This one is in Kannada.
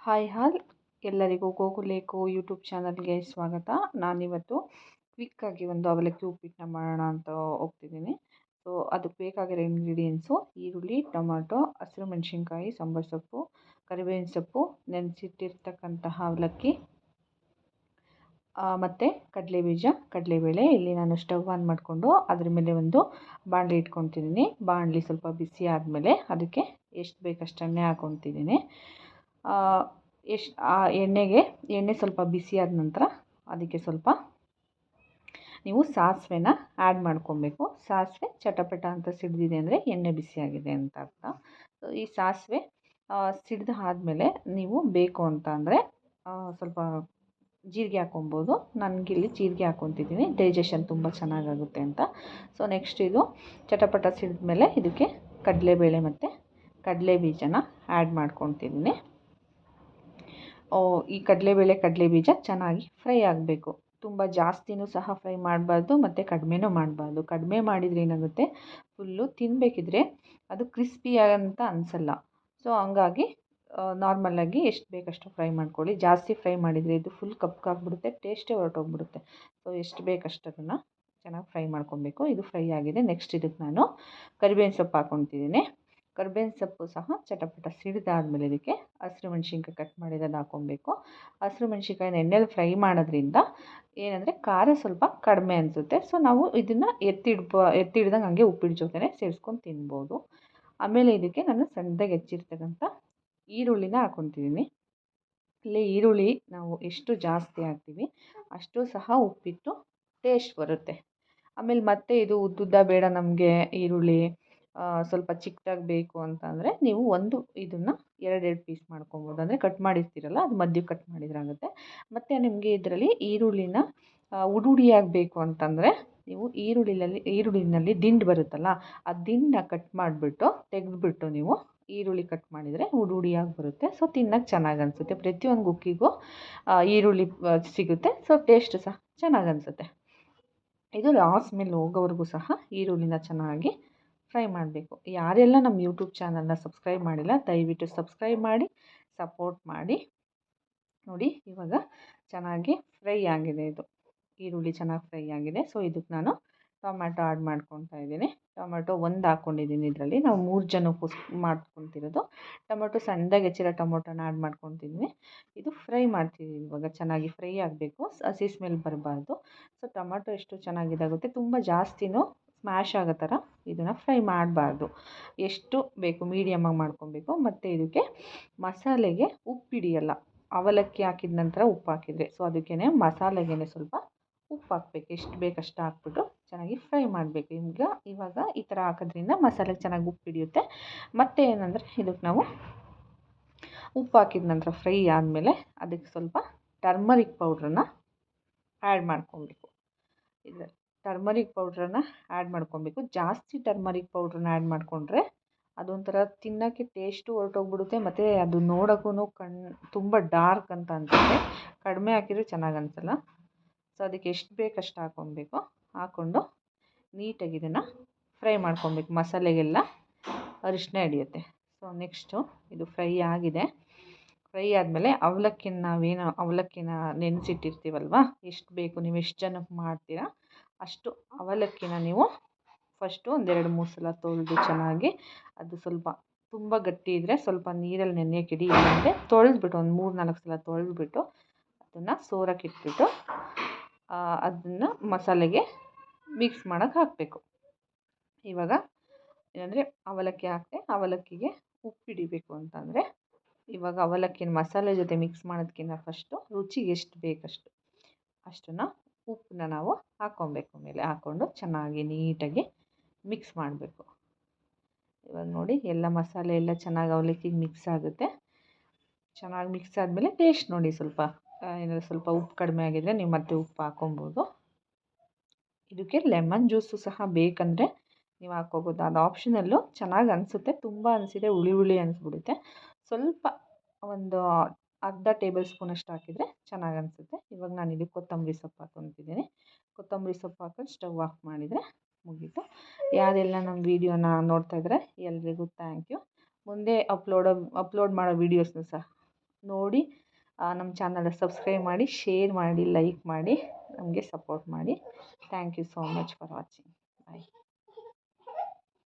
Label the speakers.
Speaker 1: ಹಾಯ್ ಹಾಲ್ ಎಲ್ಲರಿಗೂ ಗೋಕುಲೇಕು ಯೂಟ್ಯೂಬ್ ಚಾನಲ್ಗೆ ಸ್ವಾಗತ. ನಾನಿವತ್ತು ಕ್ವಿಕ್ಕಾಗಿ ಒಂದು ಅವಲಕ್ಕಿ ಉಪ್ಪಿಟ್ಟನ್ನ ಮಾಡೋಣ ಅಂತ ಹೋಗ್ತಿದ್ದೀನಿ. ಸೊ ಅದಕ್ಕೆ ಬೇಕಾಗಿರೋ ಇಂಗ್ರೀಡಿಯೆಂಟ್ಸು ಈರುಳ್ಳಿ, ಟೊಮಾಟೊ, ಹಸಿರು ಮೆಣಸಿನ್ಕಾಯಿ, ಸಾಂಬಾರು ಸೊಪ್ಪು, ಕರಿಬೇವಿನ ಸೊಪ್ಪು, ನೆನೆಸಿಟ್ಟಿರ್ತಕ್ಕಂತಹ ಅವಲಕ್ಕಿ ಮತ್ತು ಕಡಲೆಬೀಜ, ಕಡಲೆಬೇಳೆ. ಇಲ್ಲಿ ನಾನು ಸ್ಟವ್ ಆನ್ ಮಾಡಿಕೊಂಡು ಅದ್ರ ಮೇಲೆ ಒಂದು ಬಾಣಲಿ ಇಟ್ಕೊತಿದ್ದೀನಿ. ಬಾಣಲಿ ಸ್ವಲ್ಪ ಬಿಸಿ ಆದಮೇಲೆ ಅದಕ್ಕೆ ಎಷ್ಟು ಬೇಕಷ್ಟು ಎಣ್ಣೆ ಹಾಕ್ಕೊತಿದ್ದೀನಿ. ಎಣ್ಣೆ ಸ್ವಲ್ಪ ಬಿಸಿ ಆದ ನಂತರ ಅದಕ್ಕೆ ಸ್ವಲ್ಪ ನೀವು ಸಾಸಿವೆನ ಆ್ಯಡ್ ಮಾಡ್ಕೊಬೇಕು. ಸಾಸಿವೆ ಚಟಪಟ ಅಂತ ಸಿಡಿದಿದೆ ಅಂದರೆ ಎಣ್ಣೆ ಬಿಸಿಯಾಗಿದೆ ಅಂತ ಅರ್ಥ. ಸೊ ಈ ಸಾಸಿವೆ ಸಿಡಿದು ಆದಮೇಲೆ ನೀವು ಬೇಕು ಅಂತ ಅಂದರೆ ಸ್ವಲ್ಪ ಜೀರಿಗೆ ಹಾಕ್ಕೊಬೋದು. ನನಗಿಲ್ಲಿ ಜೀರಿಗೆ ಹಾಕ್ಕೊತಿದ್ದೀನಿ, ಡೈಜೆಷನ್ ತುಂಬ ಚೆನ್ನಾಗಾಗುತ್ತೆ ಅಂತ. ಸೊ ನೆಕ್ಸ್ಟ್ ಇದು ಚಟಪಟ ಸಿಡಿದ ಮೇಲೆ ಇದಕ್ಕೆ ಕಡಲೆಬೇಳೆ ಮತ್ತು ಕಡಲೆ ಬೀಜನ ಆ್ಯಡ್ ಮಾಡ್ಕೊತಿದ್ದೀನಿ. ಈ ಕಡಲೆಬೇಳೆ ಕಡಲೆ ಬೀಜ ಚೆನ್ನಾಗಿ ಫ್ರೈ ಆಗಬೇಕು. ತುಂಬ ಜಾಸ್ತಿನೂ ಸಹ ಫ್ರೈ ಮಾಡಬಾರ್ದು ಮತ್ತು ಕಡಿಮೆನೂ ಮಾಡಬಾರ್ದು. ಕಡಿಮೆ ಮಾಡಿದರೆ ಏನಾಗುತ್ತೆ, ಫುಲ್ಲು ತಿನ್ನಬೇಕಿದ್ರೆ ಅದು ಕ್ರಿಸ್ಪಿ ಅಂತ ಅನಿಸಲ್ಲ. ಸೊ ಹಂಗಾಗಿ ನಾರ್ಮಲಾಗಿ ಎಷ್ಟು ಬೇಕಷ್ಟು ಫ್ರೈ ಮಾಡ್ಕೊಳ್ಳಿ. ಜಾಸ್ತಿ ಫ್ರೈ ಮಾಡಿದರೆ ಇದು ಫುಲ್ ಕಪ್ಪಾಗ್ಬಿಡುತ್ತೆ, ಟೇಸ್ಟೇ ಹೊರಟೋಗ್ಬಿಡುತ್ತೆ. ಸೊ ಎಷ್ಟು ಬೇಕಷ್ಟು ಅದನ್ನು ಚೆನ್ನಾಗಿ ಫ್ರೈ ಮಾಡ್ಕೊಬೇಕು. ಇದು ಫ್ರೈ ಆಗಿದೆ. ನೆಕ್ಸ್ಟ್ ಇದಕ್ಕೆ ನಾನು ಕರಿಬೇವಿನ ಸೊಪ್ಪು ಹಾಕ್ಕೊತಿದ್ದೀನಿ. ಕರಿಬೇವಿನ ಸೊಪ್ಪು ಸಹ ಚಟಪಟ ಸಿಡಿದಾದ್ಮೇಲೆ ಇದಕ್ಕೆ ಹಸಿರು ಮೆಣಸಿನ್ಕಾಯಿ ಕಟ್ ಮಾಡಿರೋದು ಹಾಕ್ಕೊಬೇಕು. ಹಸಿರು ಮೆಣಸಿನ್ಕಾಯಿನ ಎಣ್ಣೆಲಿ ಫ್ರೈ ಮಾಡೋದ್ರಿಂದ ಏನಂದರೆ ಖಾರ ಸ್ವಲ್ಪ ಕಡಿಮೆ ಅನಿಸುತ್ತೆ. ಸೊ ನಾವು ಇದನ್ನು ಎತ್ತಿಡ್ದಂಗೆ ಹಂಗೆ ಉಪ್ಪಿಟ್ಟು ಜೊತೆನೇ ಸೇರಿಸ್ಕೊಂಡು ತಿನ್ಬೋದು. ಆಮೇಲೆ ಇದಕ್ಕೆ ನಾನು ಸಣ್ಣದಾಗಿ ಹೆಚ್ಚಿರ್ತಕ್ಕಂಥ ಈರುಳ್ಳಿನ ಹಾಕ್ಕೊತಿದ್ದೀನಿ. ಇಲ್ಲಿ ಈರುಳ್ಳಿ ನಾವು ಎಷ್ಟು ಜಾಸ್ತಿ ಹಾಕ್ತೀವಿ ಅಷ್ಟು ಸಹ ಉಪ್ಪಿಟ್ಟು ಟೇಸ್ಟ್ ಬರುತ್ತೆ. ಆಮೇಲೆ ಮತ್ತೆ ಇದು ಉದ್ದುದ್ದ ಬೇಡ ನಮಗೆ ಈರುಳ್ಳಿ, ಸ್ವಲ್ಪ ಚಿಕ್ಕದಾಗಿ ಬೇಕು ಅಂತಂದರೆ ನೀವು ಇದನ್ನು ಎರಡೆರಡು ಪೀಸ್ ಮಾಡ್ಕೊಬೋದು. ಅಂದರೆ ಕಟ್ ಮಾಡಿರ್ತೀರಲ್ಲ ಅದು ಮಧ್ಯಕ್ಕೆ ಕಟ್ ಮಾಡಿದ್ರಾಗುತ್ತೆ. ಮತ್ತು ನಿಮಗೆ ಇದರಲ್ಲಿ ಈರುಳ್ಳಿನ ಉಡುಡಿಯಾಗಬೇಕು ಅಂತಂದರೆ ನೀವು ಈರುಳ್ಳಿನಲ್ಲಿ ದಿಂಡು ಬರುತ್ತಲ್ಲ, ಆ ದಿಂಡನ್ನ ಕಟ್ ಮಾಡಿಬಿಟ್ಟು ತೆಗೆದುಬಿಟ್ಟು ನೀವು ಈರುಳ್ಳಿ ಕಟ್ ಮಾಡಿದರೆ ಉಡುಡಿಯಾಗಿ ಬರುತ್ತೆ. ಸೊ ತಿನ್ನೋಕ್ಕೆ ಚೆನ್ನಾಗಿ ಅನಿಸುತ್ತೆ. ಪ್ರತಿಯೊಂದು ಕುಕ್ಕಿಗೂ ಈರುಳ್ಳಿ ಸಿಗುತ್ತೆ. ಸೊ ಟೇಸ್ಟ್ ಸಹ ಚೆನ್ನಾಗಿ ಅನಿಸುತ್ತೆ. ಇದು ಲಾಸ್ಟ್ ಮೇಲೆ ಹೋಗೋವರೆಗೂ ಸಹ ಈರುಳ್ಳಿನ ಚೆನ್ನಾಗಿ ಫ್ರೈ ಮಾಡಬೇಕು. ಯಾರೆಲ್ಲ ನಮ್ಮ ಯೂಟ್ಯೂಬ್ ಚಾನಲ್ನ ಸಬ್ಸ್ಕ್ರೈಬ್ ಮಾಡಿಲ್ಲ ದಯವಿಟ್ಟು ಸಬ್ಸ್ಕ್ರೈಬ್ ಮಾಡಿ, ಸಪೋರ್ಟ್ ಮಾಡಿ. ನೋಡಿ ಇವಾಗ ಚೆನ್ನಾಗಿ ಫ್ರೈ ಆಗಿದೆ. ಇದು ಈರುಳ್ಳಿ ಚೆನ್ನಾಗಿ ಫ್ರೈ ಆಗಿದೆ. ಸೊ ಇದಕ್ಕೆ ನಾನು ಟೊಮ್ಯಾಟೊ ಆ್ಯಡ್ ಮಾಡ್ಕೊತಾ ಇದ್ದೀನಿ. ಟೊಮ್ಯಾಟೊ ಒಂದು ಹಾಕ್ಕೊಂಡಿದ್ದೀನಿ. ಇದರಲ್ಲಿ ನಾವು 3 ಜನಕ್ಕೆ ಮಾಡ್ಕೊತಿರೋದು. ಟೊಮೊಟೊ ಸಣ್ಣದಾಗಿ ಹೆಚ್ಚಿರೋ ಟೊಮೊಟೊನ ಆ್ಯಡ್ ಮಾಡ್ಕೊತಿದ್ದೀನಿ. ಇದು ಫ್ರೈ ಮಾಡ್ತಿದ್ದೀನಿ. ಇವಾಗ ಚೆನ್ನಾಗಿ ಫ್ರೈ ಆಗಬೇಕು, ಹಸಿ ಸ್ಮೆಲ್ ಬರಬಾರ್ದು. ಸೊ ಟೊಮೊಟೊ ಎಷ್ಟು ಚೆನ್ನಾಗಿದಾಗುತ್ತೆ, ತುಂಬ ಜಾಸ್ತಿನೂ ಸ್ಮ್ಯಾಶ್ ಆಗೋ ಥರ ಇದನ್ನು ಫ್ರೈ ಮಾಡಬಾರ್ದು. ಎಷ್ಟು ಬೇಕು ಮೀಡಿಯಮಾಗಿ ಮಾಡ್ಕೊಬೇಕು. ಮತ್ತು ಇದಕ್ಕೆ ಮಸಾಲೆಗೆ ಉಪ್ಪು ಹಿಡಿಯಲ್ಲ. ಅವಲಕ್ಕಿ ಹಾಕಿದ ನಂತರ ಉಪ್ಪು ಹಾಕಿದರೆ, ಸೊ ಅದಕ್ಕೇ ಮಸಾಲೆಗೆ ಸ್ವಲ್ಪ ಉಪ್ಪು ಹಾಕ್ಬೇಕು. ಎಷ್ಟು ಬೇಕಷ್ಟು ಹಾಕ್ಬಿಟ್ಟು ಚೆನ್ನಾಗಿ ಫ್ರೈ ಮಾಡಬೇಕು. ಇವಾಗ ಈ ಥರ ಹಾಕೋದ್ರಿಂದ ಮಸಾಲೆಗೆ ಚೆನ್ನಾಗಿ ಉಪ್ಪು ಹಿಡಿಯುತ್ತೆ. ಮತ್ತು ಏನಂದರೆ ಇದಕ್ಕೆ ನಾವು ಉಪ್ಪು ಹಾಕಿದ ನಂತರ ಫ್ರೈ ಆದಮೇಲೆ ಅದಕ್ಕೆ ಸ್ವಲ್ಪ ಟರ್ಮರಿಕ್ ಪೌಡ್ರನ್ನ ಆ್ಯಡ್ ಮಾಡ್ಕೊಬೇಕು. ಇದು ಟರ್ಮರಿಕ್ ಪೌಡ್ರನ್ನ ಆ್ಯಡ್ ಮಾಡ್ಕೊಬೇಕು. ಜಾಸ್ತಿ ಟರ್ಮರಿಕ್ ಪೌಡ್ರನ್ನ ಆ್ಯಡ್ ಮಾಡಿಕೊಂಡ್ರೆ ಅದೊಂಥರ ತಿನ್ನೋಕ್ಕೆ ಟೇಸ್ಟು ಹೊರಟೋಗ್ಬಿಡುತ್ತೆ. ಮತ್ತು ಅದು ನೋಡೋಕ್ಕೂ ತುಂಬ ಡಾರ್ಕ್ ಅಂತ ಅನಿಸುತ್ತೆ. ಕಡಿಮೆ ಹಾಕಿದರೆ ಚೆನ್ನಾಗಿ ಅನಿಸಲ್ಲ. ಸೊ ಅದಕ್ಕೆ ಎಷ್ಟು ಬೇಕಷ್ಟು ಹಾಕ್ಕೊಬೇಕು. ಹಾಕ್ಕೊಂಡು ನೀಟಾಗಿ ಇದನ್ನು ಫ್ರೈ ಮಾಡ್ಕೊಬೇಕು. ಮಸಾಲೆಗೆಲ್ಲ ಅರಿಶಿನ ಹಿಡಿಯುತ್ತೆ. ಸೊ ನೆಕ್ಸ್ಟು ಇದು ಫ್ರೈ ಆಗಿದೆ. ಫ್ರೈ ಆದಮೇಲೆ ನಾವೇನು ಅವಲಕ್ಕಿನ ನೆನೆಸಿಟ್ಟಿರ್ತೀವಲ್ವ, ಎಷ್ಟು ಬೇಕು ನೀವು ಎಷ್ಟು ಜನಕ್ಕೆ ಮಾಡ್ತೀರಾ ಅಷ್ಟು ಅವಲಕ್ಕಿನ ನೀವು ಫಸ್ಟು 2-3 ಸಲ ತೊಳೆದು ಚೆನ್ನಾಗಿ, ಅದು ಸ್ವಲ್ಪ ತುಂಬ ಗಟ್ಟಿ ಇದ್ದರೆ ಸ್ವಲ್ಪ ನೀರಲ್ಲಿ ನೆನೆಯೋಕೆ ಇಡಿ. ಇಲ್ಲಾಂದರೆ ತೊಳೆದ್ಬಿಟ್ಟು ಒಂದು 3-4 ಸಲ ತೊಳೆದ್ಬಿಟ್ಟು ಅದನ್ನು ಸೋರಕ್ಕೆ ಇಟ್ಬಿಟ್ಟು ಅದನ್ನು ಮಸಾಲೆಗೆ ಮಿಕ್ಸ್ ಮಾಡೋಕ್ಕೆ ಹಾಕಬೇಕು. ಇವಾಗ ಏನಂದರೆ ಅವಲಕ್ಕಿ ಹಾಕಿದೆ, ಅವಲಕ್ಕಿಗೆ ಉಪ್ಪು ಹಿಡಿಬೇಕು ಅಂತಂದರೆ ಇವಾಗ ಅವಲಕ್ಕಿನ ಮಸಾಲೆ ಜೊತೆ ಮಿಕ್ಸ್ ಮಾಡೋದಕ್ಕಿಂತ ಫಸ್ಟು ರುಚಿಗೆ ಎಷ್ಟು ಬೇಕಷ್ಟು ಅಷ್ಟನ್ನು ಉಪ್ಪನ್ನ ನಾವು ಹಾಕ್ಕೊಬೇಕು. ಮೇಲೆ ಹಾಕ್ಕೊಂಡು ಚೆನ್ನಾಗಿ ನೀಟಾಗಿ ಮಿಕ್ಸ್ ಮಾಡಬೇಕು. ಇವಾಗ ನೋಡಿ ಎಲ್ಲ ಮಸಾಲೆ ಎಲ್ಲ ಚೆನ್ನಾಗಿ ಅವಲಕ್ಕಿಗೆ ಮಿಕ್ಸ್ ಆಗುತ್ತೆ. ಚೆನ್ನಾಗಿ ಮಿಕ್ಸ್ ಆದಮೇಲೆ ಟೇಸ್ಟ್ ನೋಡಿ, ಏನಾದರೂ ಸ್ವಲ್ಪ ಉಪ್ಪು ಕಡಿಮೆ ಆಗಿದ್ದರೆ ನೀವು ಮತ್ತೆ ಉಪ್ಪು ಹಾಕ್ಕೊಬೋದು. ಇದಕ್ಕೆ ಲೆಮನ್ ಜ್ಯೂಸು ಸಹ ಬೇಕಂದರೆ ನೀವು ಹಾಕ್ಕೋಬೋದು. ಅದು ಆಪ್ಷನಲ್ಲು. ಚೆನ್ನಾಗಿ ಅನಿಸುತ್ತೆ. ತುಂಬ ಅನಿಸಿದರೆ ಹುಳಿ ಅನಿಸ್ಬಿಡುತ್ತೆ. ಸ್ವಲ್ಪ ಒಂದು ಅರ್ಧ ಟೇಬಲ್ ಸ್ಪೂನಷ್ಟು ಹಾಕಿದರೆ ಚೆನ್ನಾಗಿ ಅನಿಸುತ್ತೆ. ಇವಾಗ ನಾನು ಇದಕ್ಕೆ ಕೊತ್ತಂಬರಿ ಸೊಪ್ಪು ಹಾಕ್ಕೊತಿದ್ದೀನಿ. ಕೊತ್ತಂಬರಿ ಸೊಪ್ಪು ಹಾಕೊಂಡು ಸ್ಟವ್ ಆಫ್ ಮಾಡಿದರೆ ಮುಗೀತು. ಯಾರೆಲ್ಲ ನಮ್ಮ ವೀಡಿಯೋನ ನೋಡ್ತಾಯಿದ್ರೆ ಎಲ್ರಿಗೂ ಥ್ಯಾಂಕ್ ಯು. ಮುಂದೆ ಅಪ್ಲೋಡ್ ಮಾಡೋ ವೀಡಿಯೋಸ್ನ ಸಹ ನೋಡಿ ನಮ್ಮ ಚಾನಲ್ ಸಬ್ಸ್ಕ್ರೈಬ್ ಮಾಡಿ, ಶೇರ್ ಮಾಡಿ, ಲೈಕ್ ಮಾಡಿ, ನಮಗೆ ಸಪೋರ್ಟ್ ಮಾಡಿ. Thank you so much for watching. Bye.